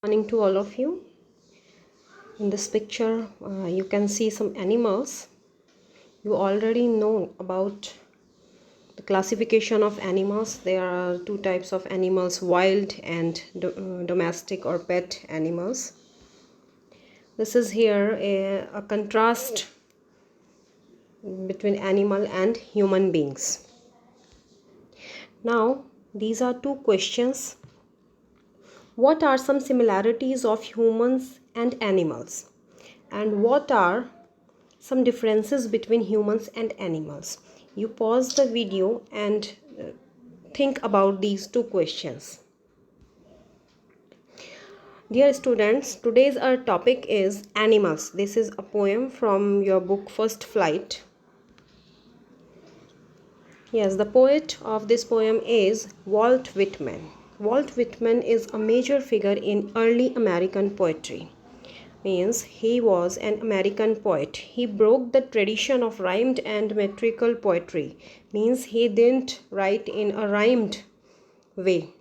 Morning to all of you. In this picture you can see some animals. You already know about the classification of animals. There are two types of animals, wild and domestic or pet animals. This is here a contrast between animal and human beings. Now these are two questions. What are some similarities of humans and animals? And what are some differences between humans and animals? You pause the video and think about these two questions. Dear students, today's our topic is animals. This is a poem from your book First Flight. Yes, the poet of this poem is Walt Whitman. Walt Whitman is a major figure in early American poetry. Means he was an American poet. He broke the tradition of rhymed and metrical poetry. Means he didn't write in a rhymed way.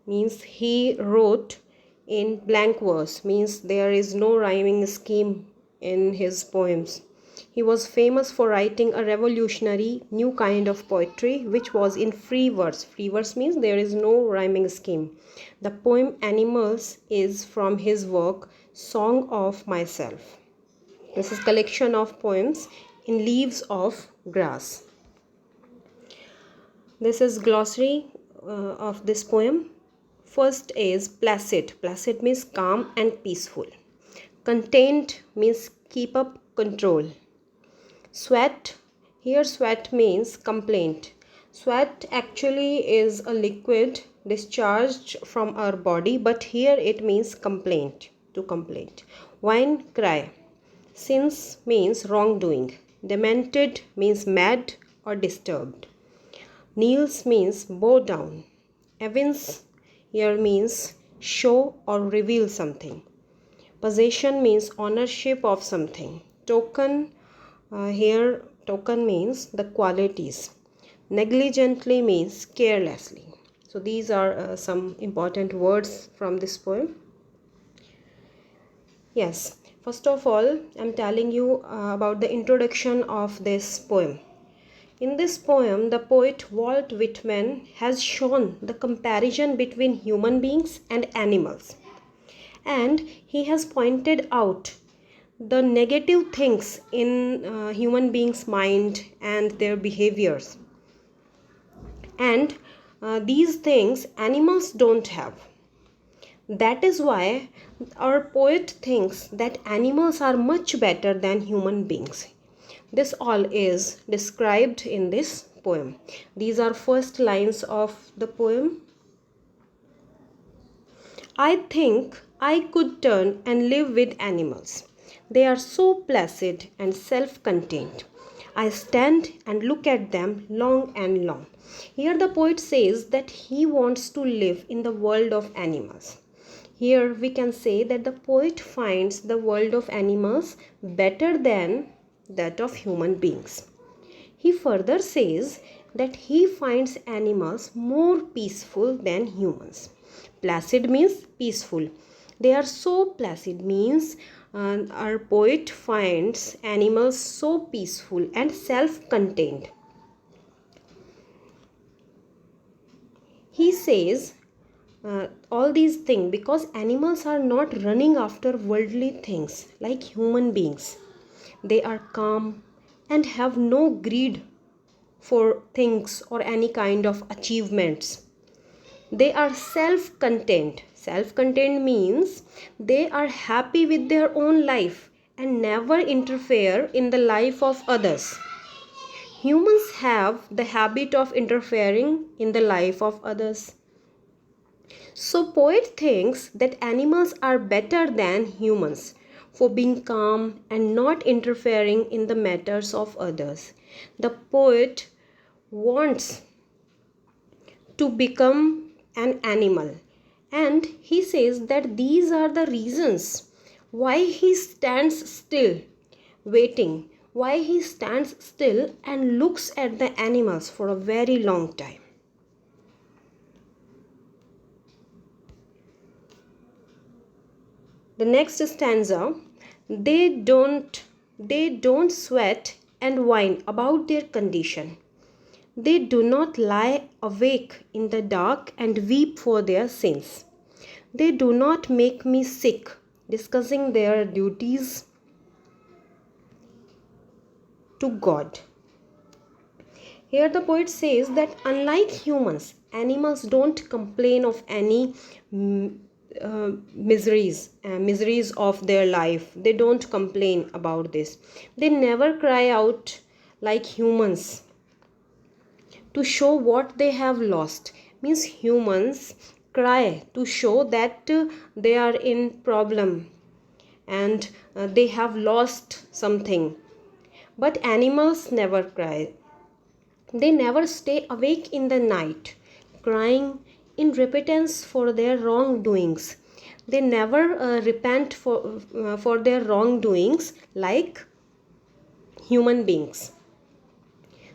Means he wrote in blank verse. Means there is no rhyming scheme in his poems. He was famous for writing a revolutionary new kind of poetry which was in free verse. Free verse means there is no rhyming scheme. The poem Animals is from his work Song of Myself. This is collection of poems in leaves of grass. This is glossary of this poem. First is placid. Placid means calm and peaceful. Contained means keep up control. Sweat, here sweat means complaint. Sweat actually is a liquid discharged from our body, but here it means complaint, to complaint. Whine, cry. Sins means wrongdoing. Demented means mad or disturbed. Kneels means bow down. Evince here means show or reveal something. Possession means ownership of something. Token, here token means the qualities. Negligently means carelessly. So these are some important words from this poem. Yes, first of all I'm telling you about the introduction of this poem. In this poem, the poet Walt Whitman has shown the comparison between human beings and animals. And he has pointed out the negative things in human beings' mind and their behaviors. And these things animals don't have. That is why our poet thinks that animals are much better than human beings. This all is described in this poem. These are first lines of the poem. I think I could turn and live with animals. They are so placid and self-contained. I stand and look at them long and long. Here the poet says that he wants to live in the world of animals. Here we can say that the poet finds the world of animals better than that of human beings. He further says that he finds animals more peaceful than humans. Placid means peaceful. They are so placid means our poet finds animals so peaceful and self-contained. He says all these things because animals are not running after worldly things like human beings. They are calm and have no greed for things or any kind of achievements. They are self-contained. Self-contained means they are happy with their own life and never interfere in the life of others. Humans have the habit of interfering in the life of others. So poet thinks that animals are better than humans for being calm and not interfering in the matters of others. The poet wants to become an animal, and he says that these are the reasons why he stands still waiting, why he stands still and looks at the animals for a very long time. The next stanza, they don't sweat and whine about their condition. They do not lie awake in the dark and weep for their sins. They do not make me sick discussing their duties to God. Here the poet says that unlike humans, animals don't complain of any miseries of their life. They don't complain about this. They never cry out like humans to show what they have lost. Means humans cry to show that they are in problem and they have lost something. But animals never cry. They never stay awake in the night, crying in repentance for their wrongdoings. They never repent for their wrongdoings like human beings.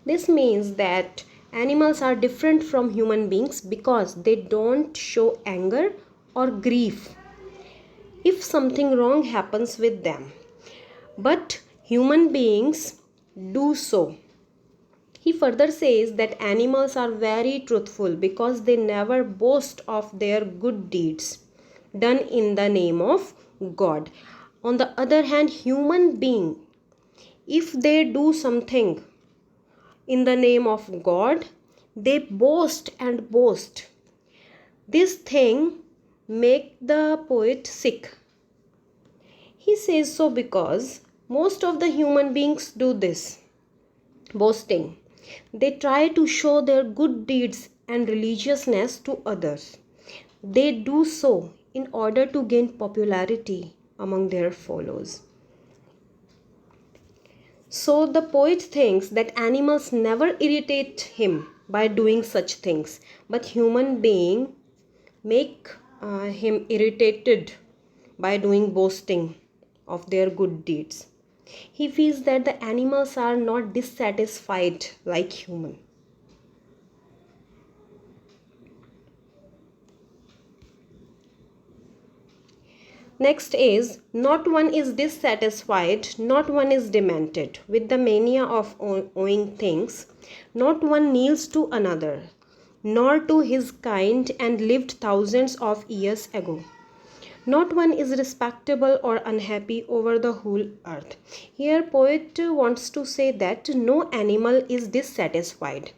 This means that animals are different from human beings because they don't show anger or grief if something wrong happens with them. But human beings do so. He further says that animals are very truthful because they never boast of their good deeds done in the name of God. On the other hand, human being, if they do something in the name of God, they boast and boast. This thing make the poet sick. He says so because most of the human beings do this, boasting. They try to show their good deeds and religiousness to others. They do so in order to gain popularity among their followers. So the poet thinks that animals never irritate him by doing such things, but human beings make him irritated by doing boasting of their good deeds. He feels that the animals are not dissatisfied like human. Next is, not one is dissatisfied, not one is demented with the mania of owing things, not one kneels to another, nor to his kind and lived thousands of years ago. Not one is respectable or unhappy over the whole earth. Here poet wants to say that no animal is dissatisfied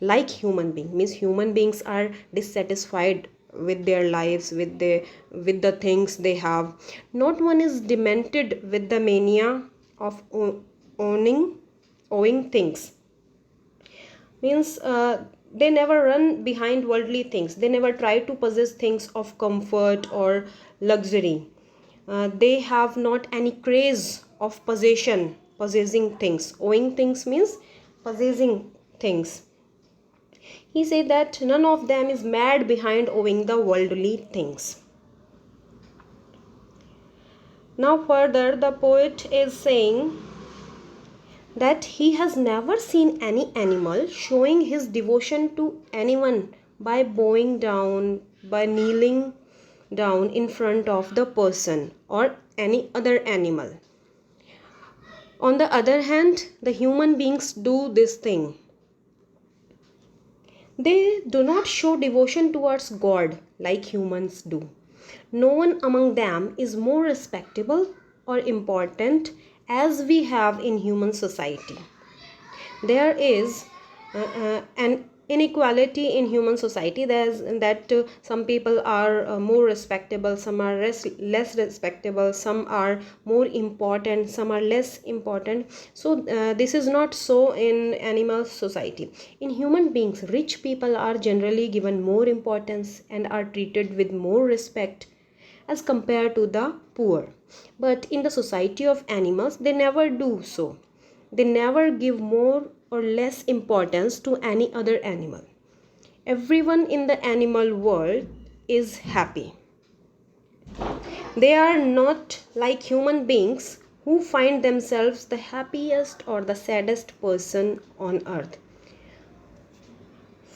like human being. Means human beings are dissatisfied with their lives, with the things they have. Not one is demented with the mania of owing things. Means they never run behind worldly things. They never try to possess things of comfort or luxury. They have not any craze of possessing things. Owing things means possessing things. He said that none of them is mad behind owing the worldly things. Now further the poet is saying that he has never seen any animal showing his devotion to anyone by bowing down, by kneeling down in front of the person or any other animal. On the other hand, the human beings do this thing. They do not show devotion towards God like humans do. No one among them is more respectable or important as we have in human society. There is an inequality in human society. There's that some people are more respectable, some are less respectable, some are more important, some are less important. So this is not so in animal society. In human beings, rich people are generally given more importance and are treated with more respect as compared to the poor. But in the society of animals, they never do so. They never give more or less importance to any other animal. Everyone in the animal world is happy. They are not like human beings who find themselves the happiest or the saddest person on earth.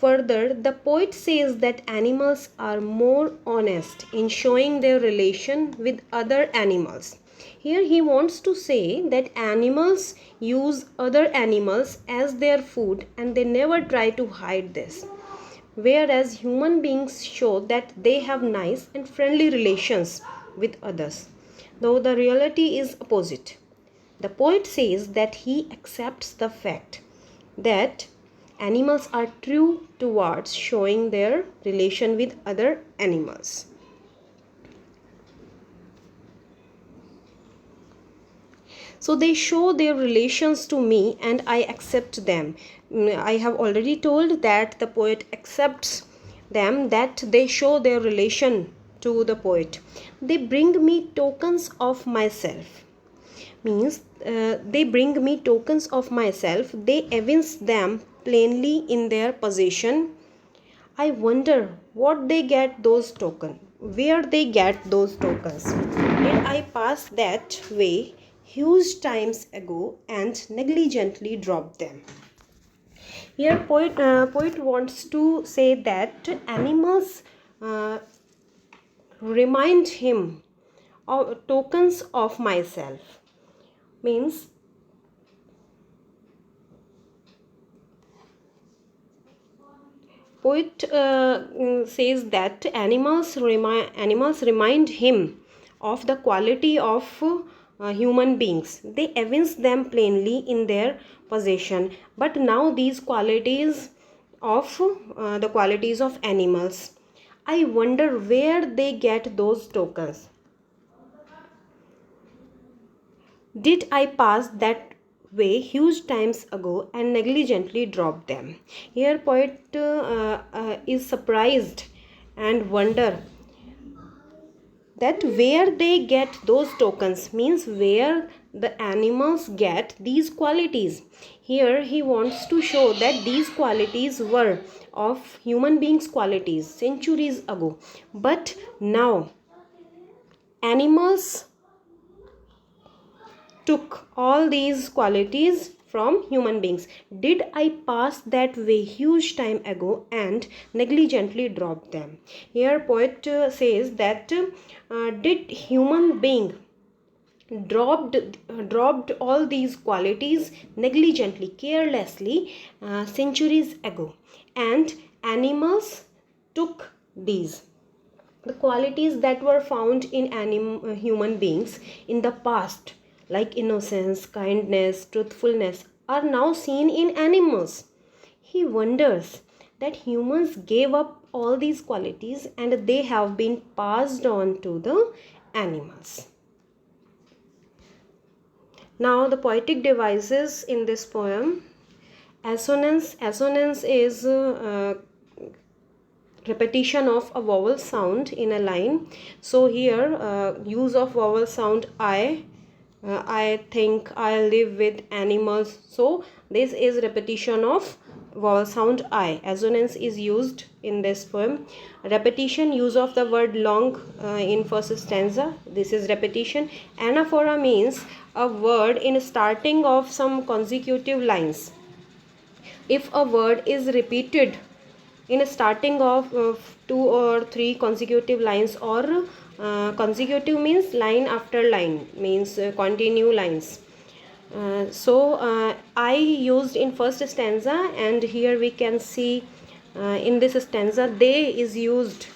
Further, the poet says that animals are more honest in showing their relation with other animals. Here he wants to say that animals use other animals as their food and they never try to hide this. Whereas human beings show that they have nice and friendly relations with others, though the reality is opposite. The poet says that he accepts the fact that animals are true towards showing their relation with other animals. So they show their relations to me and I accept them. I have already told that the poet accepts them, that they show their relation to the poet. They bring me tokens of myself. Means they bring me tokens of myself. They evince them plainly in their possession. I wonder what they get those tokens, where they get those tokens. Did I pass that way huge times ago and negligently drop them? Here poet wants to say that animals remind him of tokens of myself. Means poet says that animals remind him of the quality of human beings. They evince them plainly in their possession, but now these qualities of the qualities of animals. I wonder where they get those tokens. Did I pass that way huge times ago and negligently dropped them? Here poet is surprised and wonder that where they get those tokens, means where the animals get these qualities. Here he wants to show that these qualities were of human beings qualities centuries ago, but now animals took all these qualities from human beings. Did I pass that way huge time ago and negligently drop them? Here poet says that did human being dropped all these qualities negligently, carelessly, centuries ago, and animals took these. The qualities that were found in human beings in the past, like innocence, kindness, truthfulness, are now seen in animals. He wonders that humans gave up all these qualities and they have been passed on to the animals. Now the poetic devices in this poem. Assonance is repetition of a vowel sound in a line. So here use of vowel sound I think, I live with animals. So this is repetition of vowel sound I. Assonance is used in this poem. Repetition, use of the word long in first stanza. This is repetition. Anaphora means a word in starting of some consecutive lines. If a word is repeated in a starting of 2 or 3 consecutive lines, or consecutive means line after line, means continue lines. I used in first stanza, and here we can see in this stanza they is used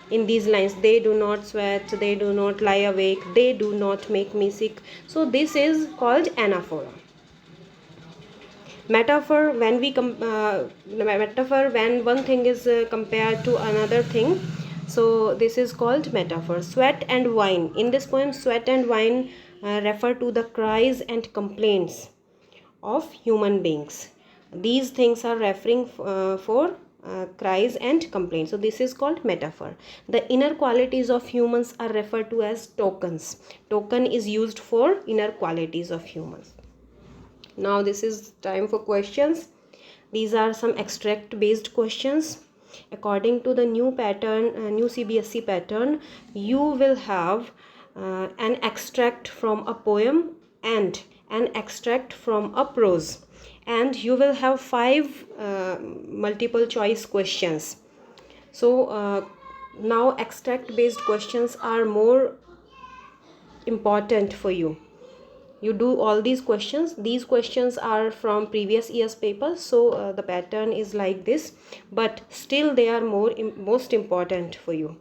in these lines. They do not sweat, they do not lie awake, they do not make me sick. So this is called anaphora. Metaphor, when we metaphor when one thing is compared to another thing, so this is called metaphor. Sweat and whine, in this poem sweat and whine refer to the cries and complaints of human beings. These things are referring for cries and complaints. So this is called metaphor. The inner qualities of humans are referred to as tokens. Token is used for inner qualities of humans. Now this is time for questions. These are some extract based questions. According to the new pattern, new CBSE pattern, you will have an extract from a poem and an extract from a prose. and you will have 5 multiple choice questions. So now extract based questions are more important for you. You do all these questions are from previous year's papers, so the pattern is like this, but still they are most important for you.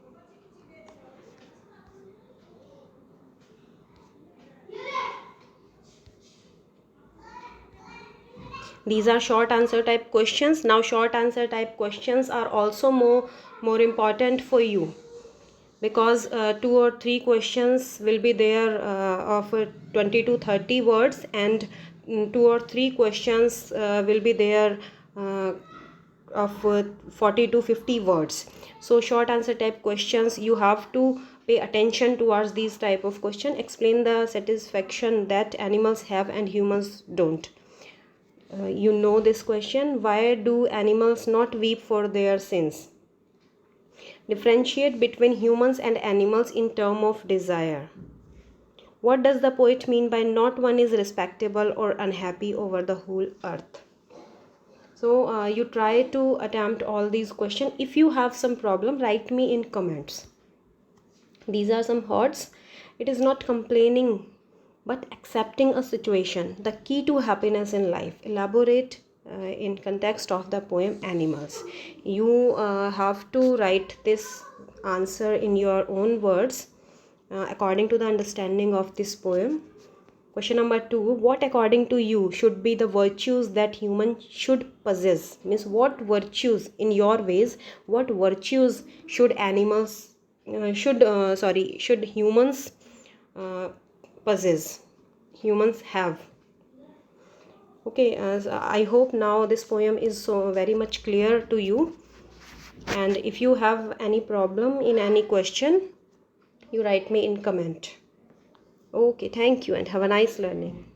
These are short answer type questions. Now short answer type questions are also more important for you, because 2 or 3 questions will be there of 20 to 30 words, and 2 or 3 questions will be there of 40 to 50 words. So short answer type questions, you have to pay attention towards these type of question. Explain the satisfaction that animals have and humans don't. You know this question: why do animals not weep for their sins? Differentiate between humans and animals in terms of desire. What does the poet mean by not one is respectable or unhappy over the whole earth? So you try to attempt all these questions. If you have some problem, write me in comments. These are some thoughts. It is not complaining, but accepting a situation, the key to happiness in life. Elaborate in context of the poem Animals. You have to write this answer in your own words according to the understanding of this poem. Question number 2: what according to you should be the virtues that humans should possess? Means what virtues in your ways, what virtues should animals should humans possess, humans have? Okay, as I hope now this poem is so very much clear to you, and if you have any problem in any question, you write me in comment. Okay, thank you and have a nice learning.